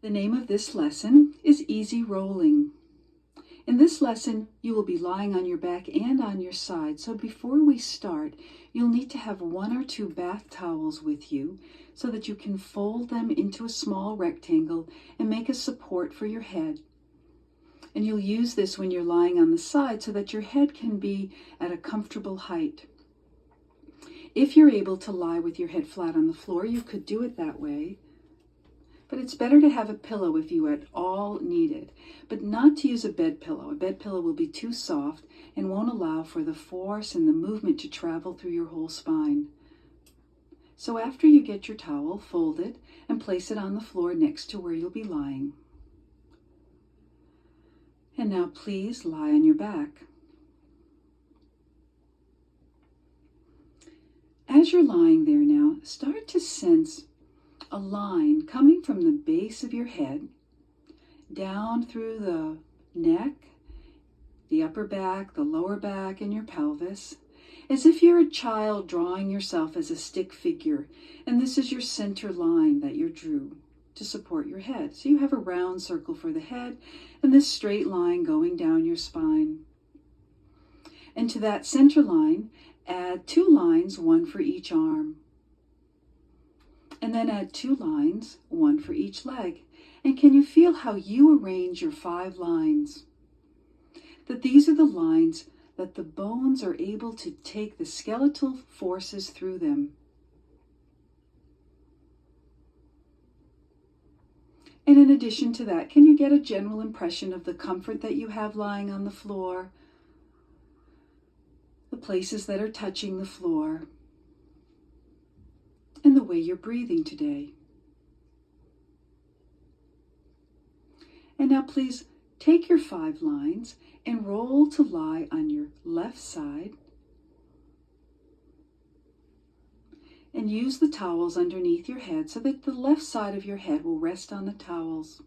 The name of this lesson is Easy Rolling. In this lesson, you will be lying on your back and on your side. So before we start, you'll need to have 1 or 2 bath towels with you so that you can fold them into a small rectangle and make a support for your head. And you'll use this when you're lying on the side so that your head can be at a comfortable height. If you're able to lie with your head flat on the floor, you could do it that way. But it's better to have a pillow if you at all need it, but not to use a bed pillow. A bed pillow will be too soft and won't allow for the force and the movement to travel through your whole spine. So after you get your towel, fold it and place it on the floor next to where you'll be lying. And now please lie on your back. As you're lying there now, start to sense a line coming from the base of your head down through the neck, the upper back, the lower back, and your pelvis, as if you're a child drawing yourself as a stick figure, and this is your center line that you drew to support your head. So you have a round circle for the head and this straight line going down your spine. And to that center line, add 2 lines, 1 for each arm. And then add 2 lines, 1 for each leg. And can you feel how you arrange your 5 lines? That these are the lines that the bones are able to take the skeletal forces through them. And in addition to that, can you get a general impression of the comfort that you have lying on the floor? The places that are touching the floor? And the way you're breathing today. And now please take your 5 lines and roll to lie on your left side. And use the towels underneath your head so that the left side of your head will rest on the towels.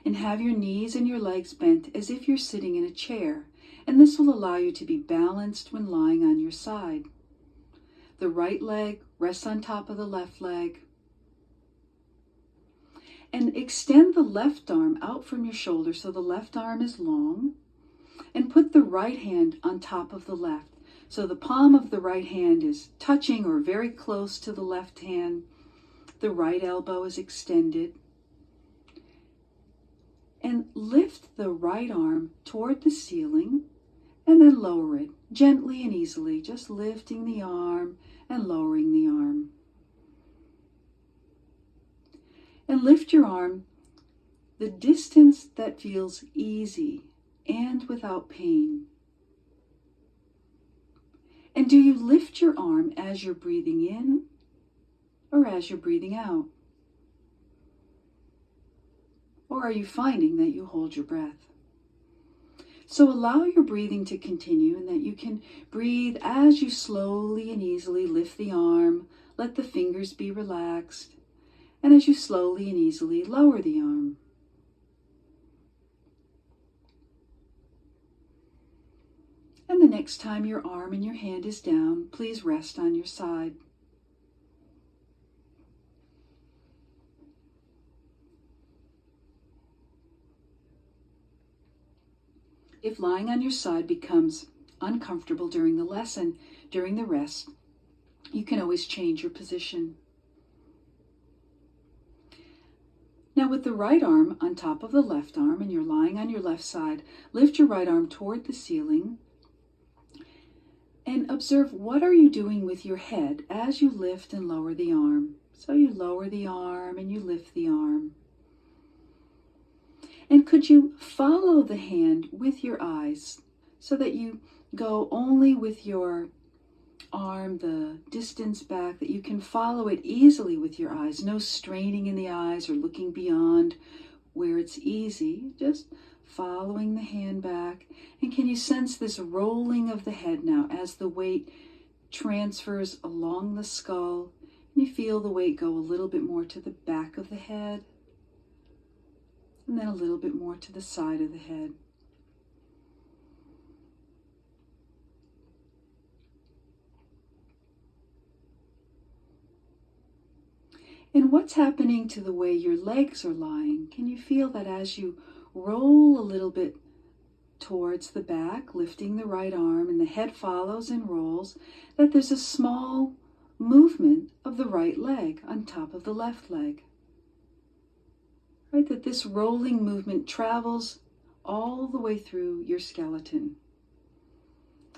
And have your knees and your legs bent as if you're sitting in a chair. And this will allow you to be balanced when lying on your side. The right leg rests on top of the left leg. And extend the left arm out from your shoulder so the left arm is long. And put the right hand on top of the left. So the palm of the right hand is touching or very close to the left hand. The right elbow is extended. And lift the right arm toward the ceiling and then lower it gently and easily, just lifting the arm and lowering the arm. And lift your arm the distance that feels easy and without pain. And do you lift your arm as you're breathing in or as you're breathing out? Or are you finding that you hold your breath? So allow your breathing to continue and that you can breathe as you slowly and easily lift the arm, let the fingers be relaxed, and as you slowly and easily lower the arm. And the next time your arm and your hand is down, please rest on your side. If lying on your side becomes uncomfortable during the lesson, during the rest, you can always change your position. Now with the right arm on top of the left arm and you're lying on your left side, lift your right arm toward the ceiling and observe what are you doing with your head as you lift and lower the arm. So you lower the arm and you lift the arm. And could you follow the hand with your eyes so that you go only with your arm the distance back, that you can follow it easily with your eyes, no straining in the eyes or looking beyond where it's easy, just following the hand back. And can you sense this rolling of the head now as the weight transfers along the skull and you feel the weight go a little bit more to the back of the head and then a little bit more to the side of the head. And what's happening to the way your legs are lying? Can you feel that as you roll a little bit towards the back, lifting the right arm, and the head follows and rolls, that there's a small movement of the right leg on top of the left leg? Right, that this rolling movement travels all the way through your skeleton.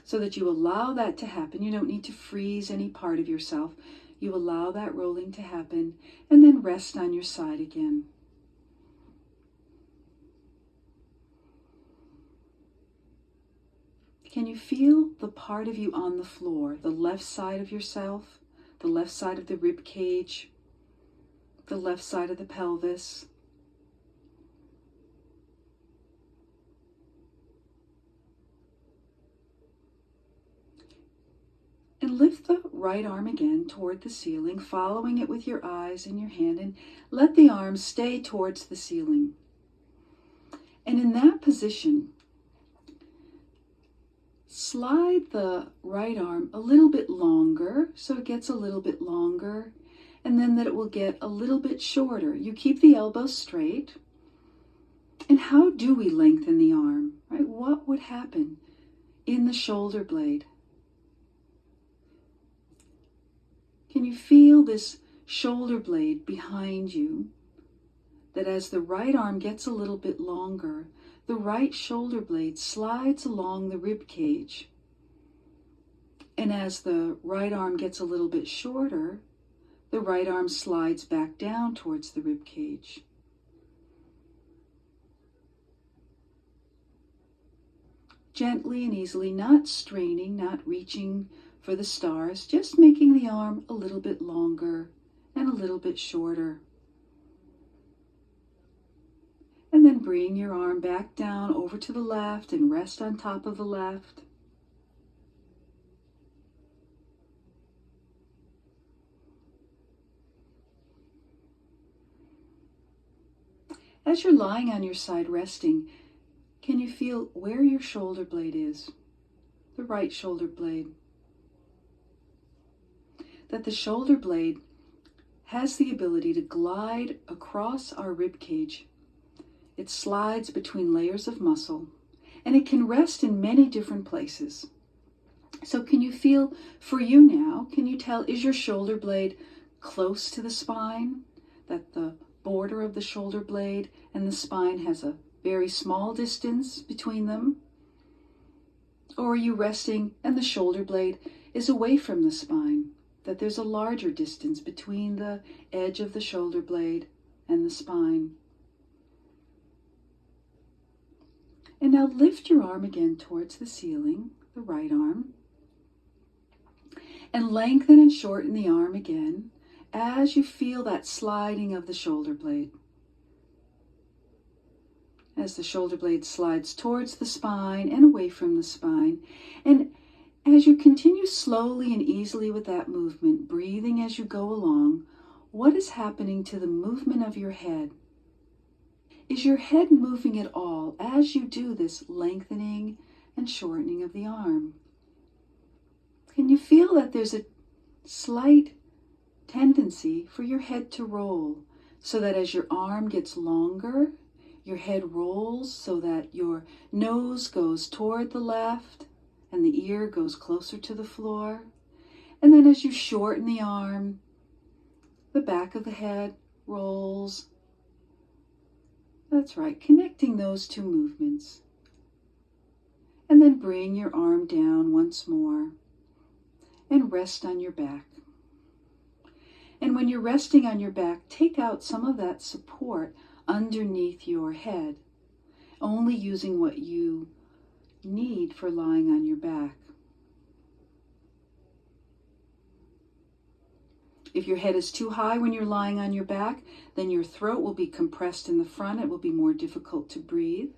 So that you allow that to happen. You don't need to freeze any part of yourself. You allow that rolling to happen, and then rest on your side again. Can you feel the part of you on the floor, the left side of yourself, the left side of the rib cage, the left side of the pelvis? And lift the right arm again toward the ceiling, following it with your eyes and your hand, and let the arm stay towards the ceiling. And in that position, slide the right arm a little bit longer, so it gets a little bit longer, and then that it will get a little bit shorter. You keep the elbows straight. And how do we lengthen the arm? Right? What would happen in the shoulder blade? Can you feel this shoulder blade behind you? That as the right arm gets a little bit longer, the right shoulder blade slides along the rib cage. And as the right arm gets a little bit shorter, the right arm slides back down towards the rib cage. Gently and easily, not straining, not reaching for the stars, just making the arm a little bit longer and a little bit shorter. And then bring your arm back down over to the left and rest on top of the left. As you're lying on your side resting, can you feel where your shoulder blade is? The right shoulder blade. That the shoulder blade has the ability to glide across our rib cage. It slides between layers of muscle, and it can rest in many different places. So can you feel, for you now, can you tell, is your shoulder blade close to the spine? That the border of the shoulder blade and the spine has a very small distance between them? Or are you resting and the shoulder blade is away from the spine? That there's a larger distance between the edge of the shoulder blade and the spine. And now lift your arm again towards the ceiling, the right arm, and lengthen and shorten the arm again as you feel that sliding of the shoulder blade. As the shoulder blade slides towards the spine and away from the spine. And as you continue slowly and easily with that movement, breathing as you go along, what is happening to the movement of your head? Is your head moving at all as you do this lengthening and shortening of the arm? Can you feel that there's a slight tendency for your head to roll, so that as your arm gets longer, your head rolls so that your nose goes toward the left and the ear goes closer to the floor? And then as you shorten the arm, the back of the head rolls. That's right, connecting those two movements. And then bring your arm down once more and rest on your back. And when you're resting on your back, take out some of that support underneath your head, only using what you need for lying on your back. If your head is too high when you're lying on your back, then your throat will be compressed in the front. It will be more difficult to breathe.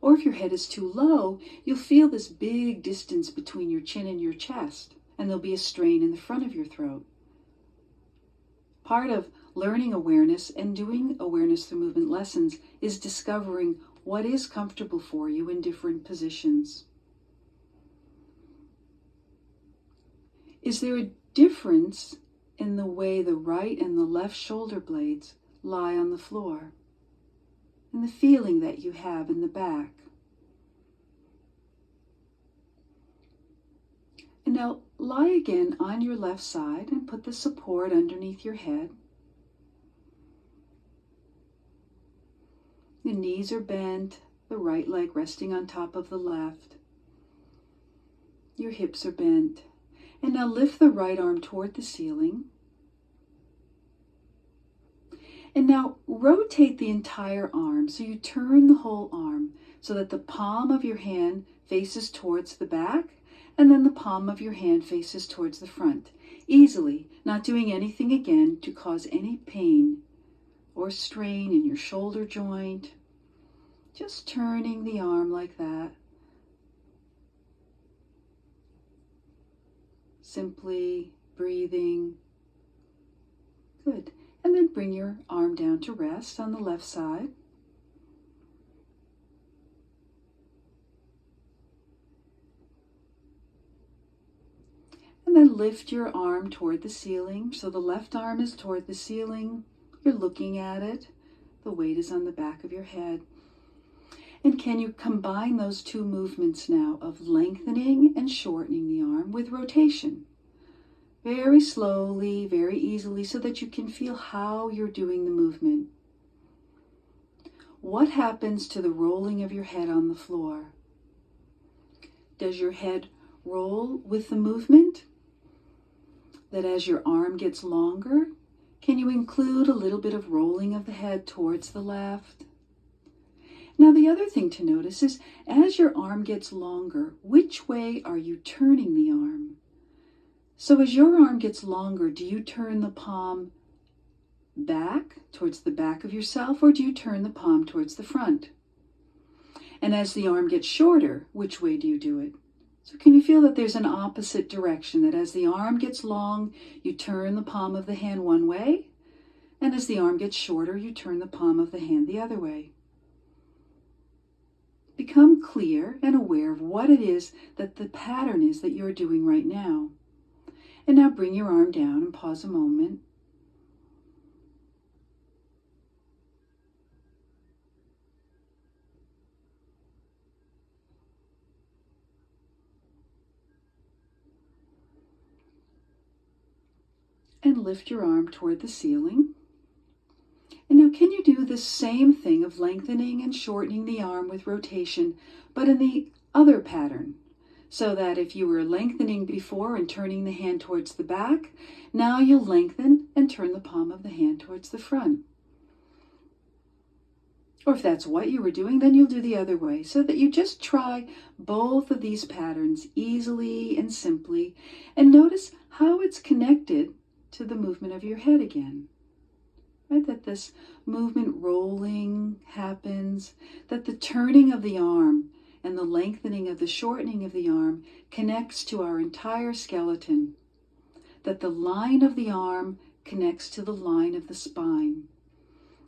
Or if your head is too low, you'll feel this big distance between your chin and your chest, and there'll be a strain in the front of your throat. Part of learning awareness and doing awareness through movement lessons is discovering what is comfortable for you in different positions. Is there a difference in the way the right and the left shoulder blades lie on the floor, and the feeling that you have in the back. And now lie again on your left side and put the support underneath your head. The knees are bent, the right leg resting on top of the left. Your hips are bent. And now lift the right arm toward the ceiling. And now rotate the entire arm. So you turn the whole arm so that the palm of your hand faces towards the back, and then the palm of your hand faces towards the front. Easily, not doing anything again to cause any pain or strain in your shoulder joint. Just turning the arm like that. Simply breathing. Good. And then bring your arm down to rest on the left side. And then lift your arm toward the ceiling. So the left arm is toward the ceiling. You're looking at it. The weight is on the back of your head. And can you combine those two movements now of lengthening and shortening the arm with rotation? Very slowly, very easily, so that you can feel how you're doing the movement. What happens to the rolling of your head on the floor? Does your head roll with the movement? That as your arm gets longer, can you include a little bit of rolling of the head towards the left? Now the other thing to notice is as your arm gets longer, which way are you turning the arm? So as your arm gets longer, do you turn the palm back towards the back of yourself, or do you turn the palm towards the front? And as the arm gets shorter, which way do you do it? So can you feel that there's an opposite direction, that as the arm gets long, you turn the palm of the hand one way, and as the arm gets shorter, you turn the palm of the hand the other way. Become clear and aware of what it is that the pattern is that you're doing right now. And now bring your arm down and pause a moment. And lift your arm toward the ceiling. And now can you do the same thing of lengthening and shortening the arm with rotation, but in the other pattern? So that if you were lengthening before and turning the hand towards the back, now you'll lengthen and turn the palm of the hand towards the front. Or if that's what you were doing, then you'll do the other way, so that you just try both of these patterns easily and simply, and notice how it's connected to the movement of your head again. Right? That this movement rolling happens, that the turning of the arm and the lengthening of the shortening of the arm connects to our entire skeleton, that the line of the arm connects to the line of the spine,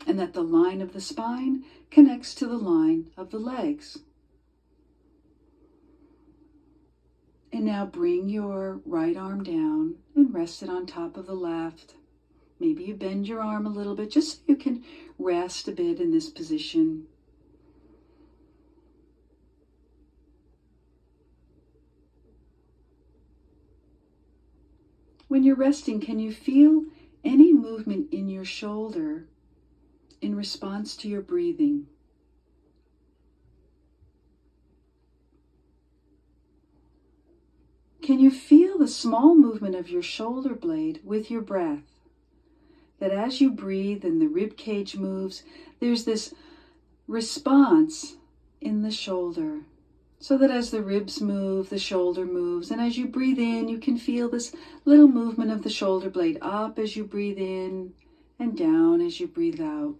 and that the line of the spine connects to the line of the legs. And now bring your right arm down and rest it on top of the left. Maybe you bend your arm a little bit just so you can rest a bit in this position. When you're resting, can you feel any movement in your shoulder in response to your breathing? Can you feel the small movement of your shoulder blade with your breath? That as you breathe and the rib cage moves, there's this response in the shoulder. So that as the ribs move, the shoulder moves. And as you breathe in, you can feel this little movement of the shoulder blade up as you breathe in and down as you breathe out.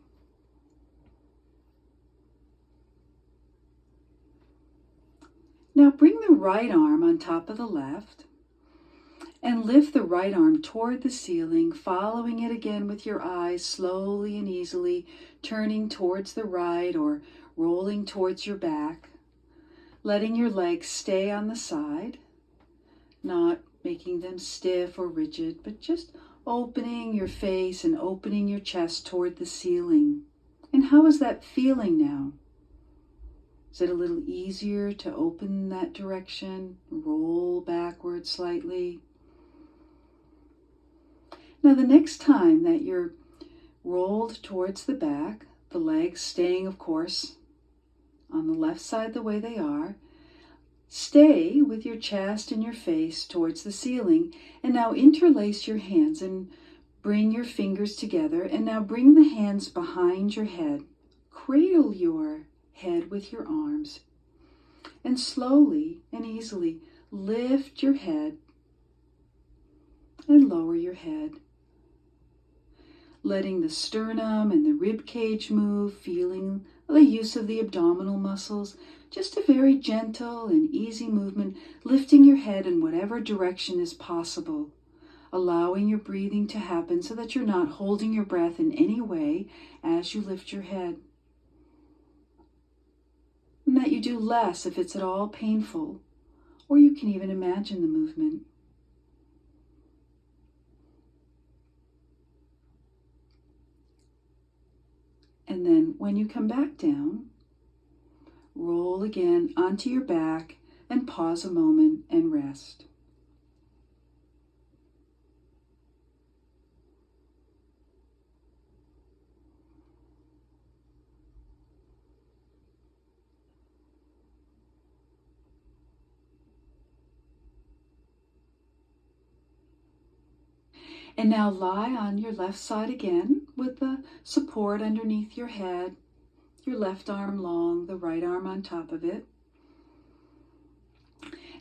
Now bring the right arm on top of the left and lift the right arm toward the ceiling, following it again with your eyes slowly and easily, turning towards the right or rolling towards your back. Letting your legs stay on the side, not making them stiff or rigid, but just opening your face and opening your chest toward the ceiling. And how is that feeling now? Is it a little easier to open that direction? Roll backward slightly. Now the next time that you're rolled towards the back, the legs staying, of course, on the left side the way they are, stay with your chest and your face towards the ceiling, and now interlace your hands and bring your fingers together, and now bring the hands behind your head. Cradle your head with your arms, and slowly and easily lift your head and lower your head, letting the sternum and the rib cage move, feeling the use of the abdominal muscles. Just a very gentle and easy movement, lifting your head in whatever direction is possible, allowing your breathing to happen so that you're not holding your breath in any way as you lift your head. And that you do less if it's at all painful, or you can even imagine the movement. And then when you come back down, roll again onto your back and pause a moment and rest. And now lie on your left side again with the support underneath your head, your left arm long, the right arm on top of it.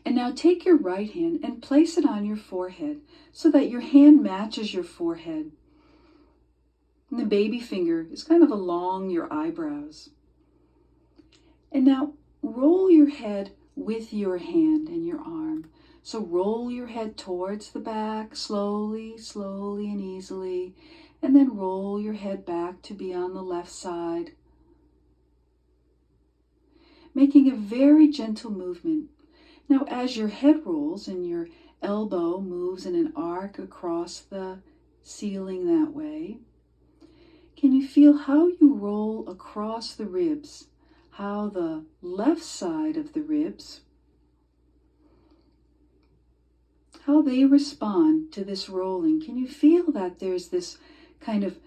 And now take your right hand and place it on your forehead so that your hand matches your forehead. And the baby finger is kind of along your eyebrows. And now roll your head with your hand and your arm. So roll your head towards the back, slowly, slowly and easily. And then roll your head back to be on the left side. Making a very gentle movement. Now as your head rolls and your elbow moves in an arc across the ceiling that way, can you feel how you roll across the ribs? How the left side of the ribs, how they respond to this rolling. Can you feel that there's this kind of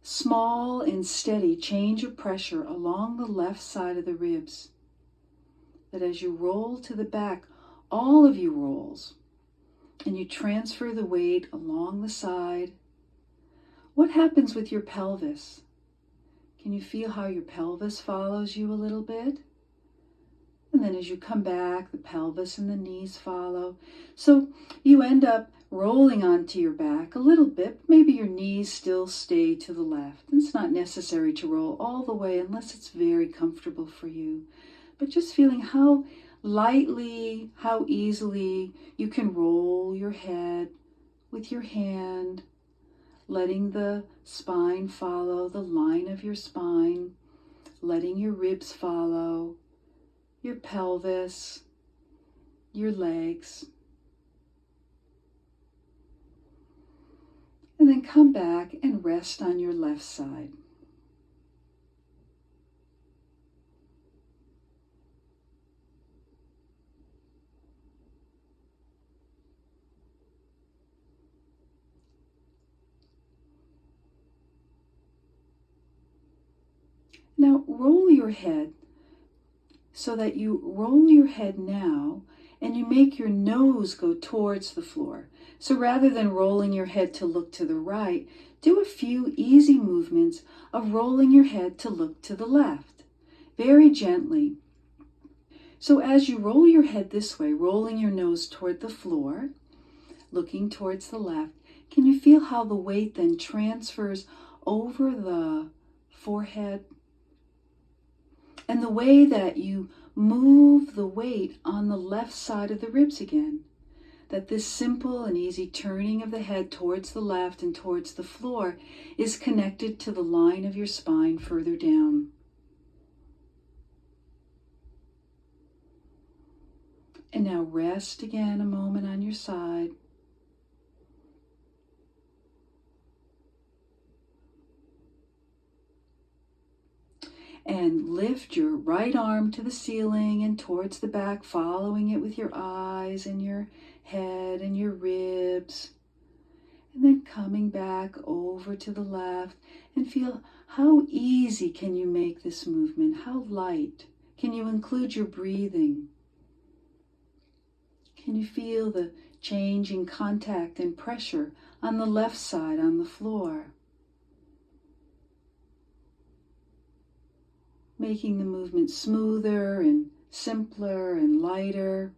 small and steady change of pressure along the left side of the ribs? That as you roll to the back, all of you rolls, and you transfer the weight along the side. What happens with your pelvis? Can you feel how your pelvis follows you a little bit? And then as you come back, the pelvis and the knees follow. So you end up rolling onto your back a little bit. Maybe your knees still stay to the left. It's not necessary to roll all the way unless it's very comfortable for you. But just feeling how lightly, how easily you can roll your head with your hand, letting the spine follow the line of your spine, letting your ribs follow, your pelvis, your legs. And then come back and rest on your left side. Now roll your head so that you roll your head now and you make your nose go towards the floor. So rather than rolling your head to look to the right, do a few easy movements of rolling your head to look to the left, very gently. So as you roll your head this way, rolling your nose toward the floor, looking towards the left, can you feel how the weight then transfers over the forehead? And the way that you move the weight on the left side of the ribs again. That this simple and easy turning of the head towards the left and towards the floor is connected to the line of your spine further down. And now rest again a moment on your side. And lift your right arm to the ceiling and towards the back, following it with your eyes and your head and your ribs. And then coming back over to the left, and feel how easy can you make this movement? How light? Can you include your breathing? Can you feel the changing contact and pressure on the left side on the floor? Making the movement smoother and simpler and lighter.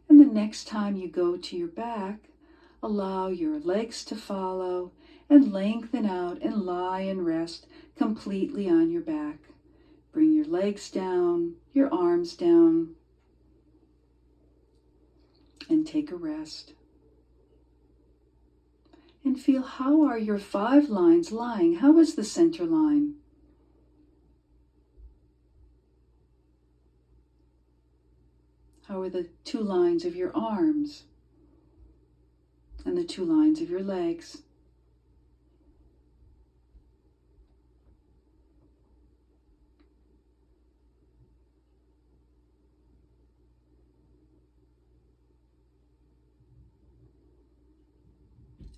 And the next time you go to your back, allow your legs to follow and lengthen out and lie and rest completely on your back. Bring your legs down, your arms down, and take a rest. And feel, how are your 5 lines lying? How is the center line? How are the 2 lines of your arms and the 2 lines of your legs?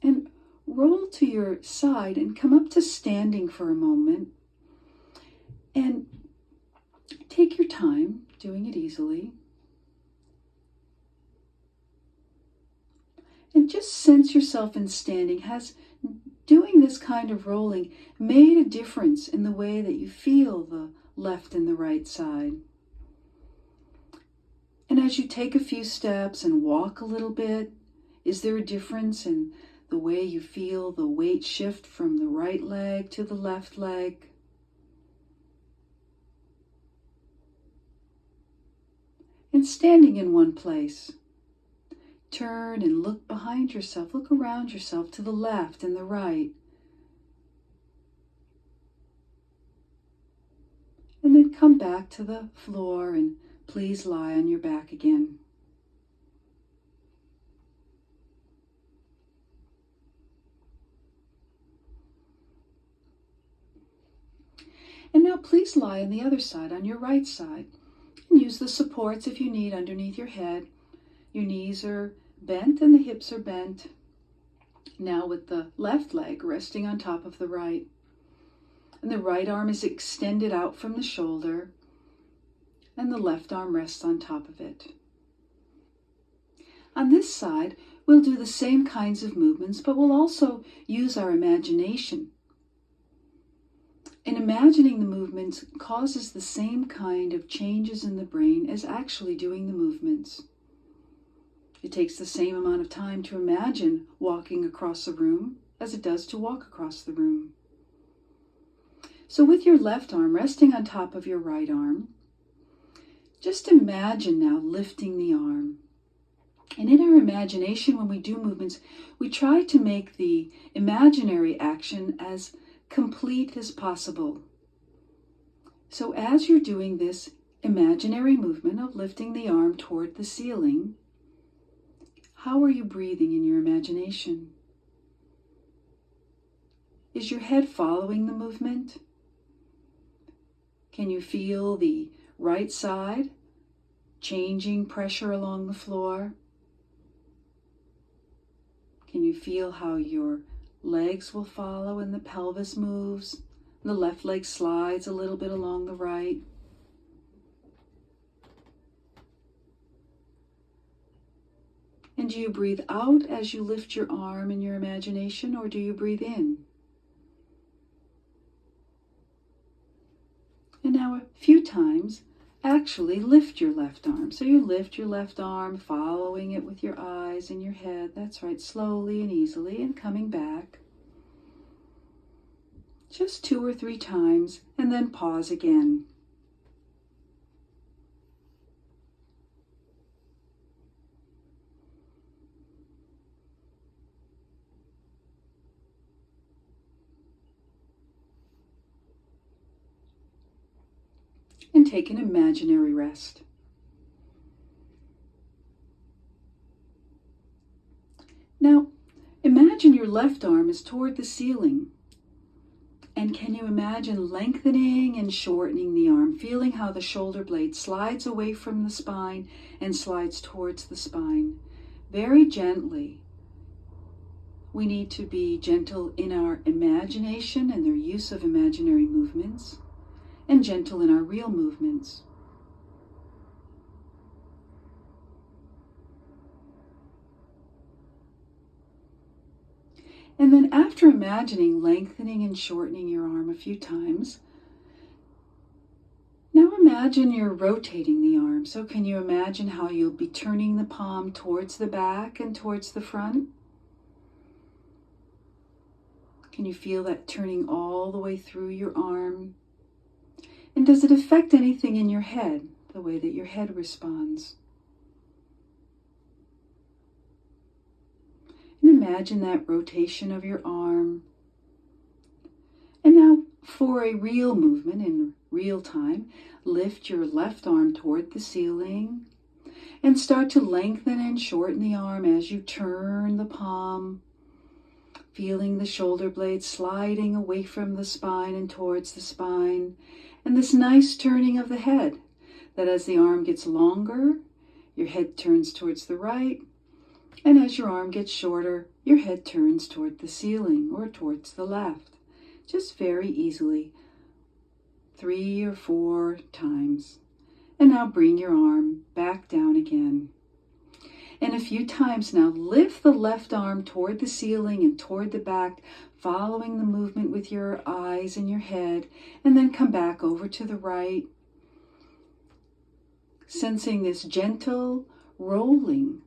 And roll to your side and come up to standing for a moment. And take your time doing it easily. And just sense yourself in standing. Has doing this kind of rolling made a difference in the way that you feel the left and the right side? And as you take a few steps and walk a little bit, is there a difference in the way you feel the weight shift from the right leg to the left leg? And standing in one place, turn and look behind yourself, look around yourself to the left and the right. And then come back to the floor and please lie on your back again. And now please lie on the other side, on your right side. And use the supports if you need underneath your head. Your knees are bent and the hips are bent. Now with the left leg resting on top of the right. And the right arm is extended out from the shoulder. And the left arm rests on top of it. On this side, we'll do the same kinds of movements, but we'll also use our imagination. And imagining the movements causes the same kind of changes in the brain as actually doing the movements. It takes the same amount of time to imagine walking across a room as it does to walk across the room. So with your left arm resting on top of your right arm, just imagine now lifting the arm. And in our imagination, when we do movements, we try to make the imaginary action as complete as possible. So as you're doing this imaginary movement of lifting the arm toward the ceiling, how are you breathing in your imagination? Is your head following the movement? Can you feel the right side changing pressure along the floor? Can you feel how your legs will follow and the pelvis moves? The left leg slides a little bit along the right. And do you breathe out as you lift your arm in your imagination, or do you breathe in? And now a few times, actually lift your left arm. So you lift your left arm, following it with your eyes and your head. That's right, slowly and easily, and coming back. Just 2 or 3 times, and then pause again. And take an imaginary rest. Now, imagine your left arm is toward the ceiling. And can you imagine lengthening and shortening the arm, feeling how the shoulder blade slides away from the spine and slides towards the spine, very gently. We need to be gentle in our imagination and their use of imaginary movements, and gentle in our real movements. And then after imagining lengthening and shortening your arm a few times, now imagine you're rotating the arm. So can you imagine how you'll be turning the palm towards the back and towards the front? Can you feel that turning all the way through your arm? And does it affect anything in your head, the way that your head responds? And imagine that rotation of your arm. And now for a real movement in real time, lift your left arm toward the ceiling and start to lengthen and shorten the arm as you turn the palm, feeling the shoulder blade sliding away from the spine and towards the spine. And this nice turning of the head, that as the arm gets longer, your head turns towards the right. And as your arm gets shorter, your head turns toward the ceiling or towards the left. Just very easily, 3 or 4 times. And now bring your arm back down again. And a few times now, lift the left arm toward the ceiling and toward the back, following the movement with your eyes and your head, and then come back over to the right. Sensing this gentle rolling.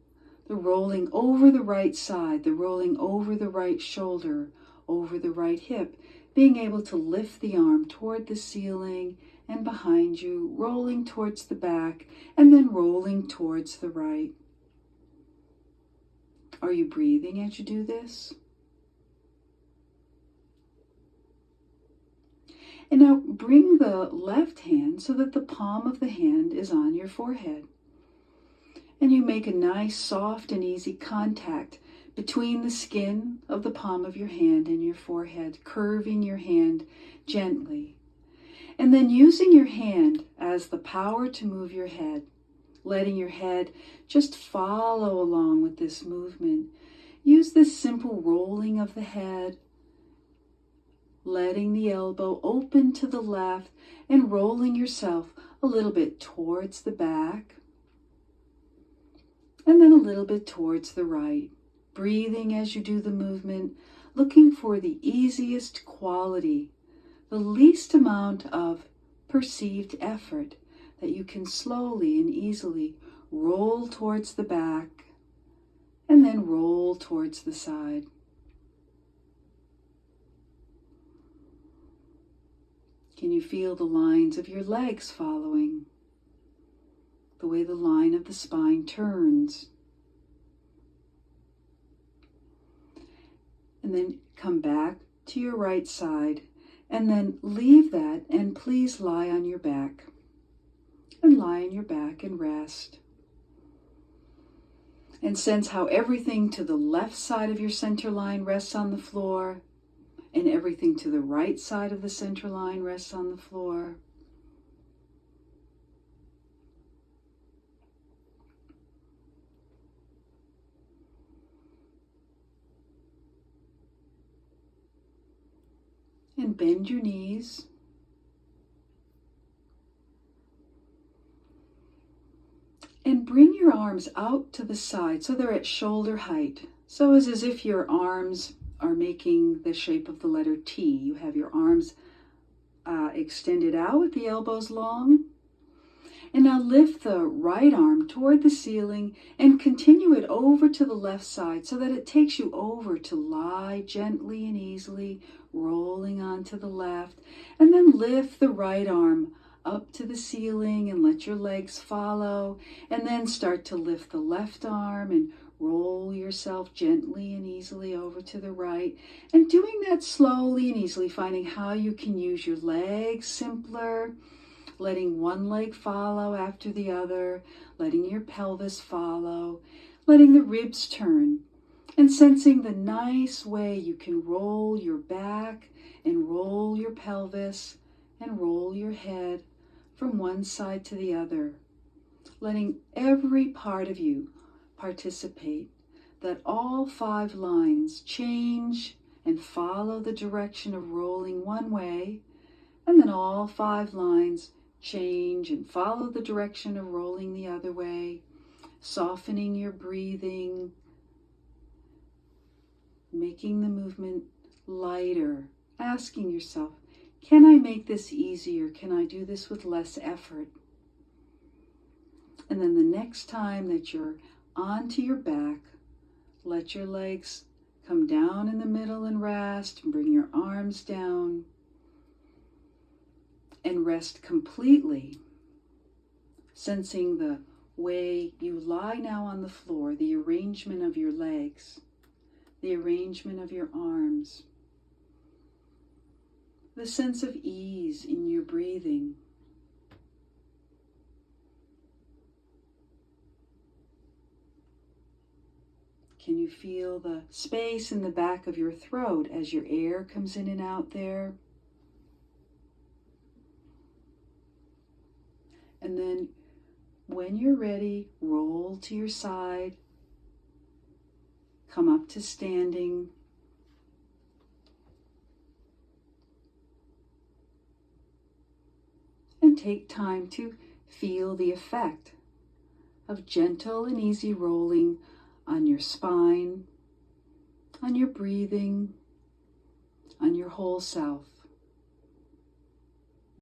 The rolling over the right side, the rolling over the right shoulder, over the right hip, being able to lift the arm toward the ceiling and behind you, rolling towards the back, and then rolling towards the right. Are you breathing as you do this? And now bring the left hand so that the palm of the hand is on your forehead. And you make a nice, soft, and easy contact between the skin of the palm of your hand and your forehead, curving your hand gently. And then using your hand as the power to move your head, letting your head just follow along with this movement. Use this simple rolling of the head, letting the elbow open to the left and rolling yourself a little bit towards the back. And then a little bit towards the right. Breathing as you do the movement, looking for the easiest quality, the least amount of perceived effort that you can slowly and easily roll towards the back and then roll towards the side. Can you feel the lines of your legs following? The way the line of the spine turns. And then come back to your right side and then leave that and please lie on your back. And lie on your back and rest. And sense how everything to the left side of your center line rests on the floor and everything to the right side of the center line rests on the floor. And bend your knees. And bring your arms out to the side so they're at shoulder height. So it's as if your arms are making the shape of the letter T. You have your arms extended out with the elbows long. And now lift the right arm toward the ceiling and continue it over to the left side so that it takes you over to lie gently and easily, rolling onto the left. And then lift the right arm up to the ceiling and let your legs follow. And then start to lift the left arm and roll yourself gently and easily over to the right. And doing that slowly and easily, finding how you can use your legs simpler. Letting one leg follow after the other, letting your pelvis follow, letting the ribs turn, And sensing the nice way you can roll your back and roll your pelvis and roll your head from one side to the other, letting every part of you participate, that all 5 lines change and follow the direction of rolling one way, and then all 5 lines change and follow the direction of rolling the other way, softening your breathing, making the movement lighter, asking yourself, can I make this easier? Can I do this with less effort? And then the next time that you're onto your back, let your legs come down in the middle and rest, and bring your arms down and rest completely, sensing the way you lie now on the floor, the arrangement of your legs, the arrangement of your arms, the sense of ease in your breathing. Can you feel the space in the back of your throat as your air comes in and out there? And then when you're ready, roll to your side, come up to standing, and take time to feel the effect of gentle and easy rolling on your spine, on your breathing, on your whole self.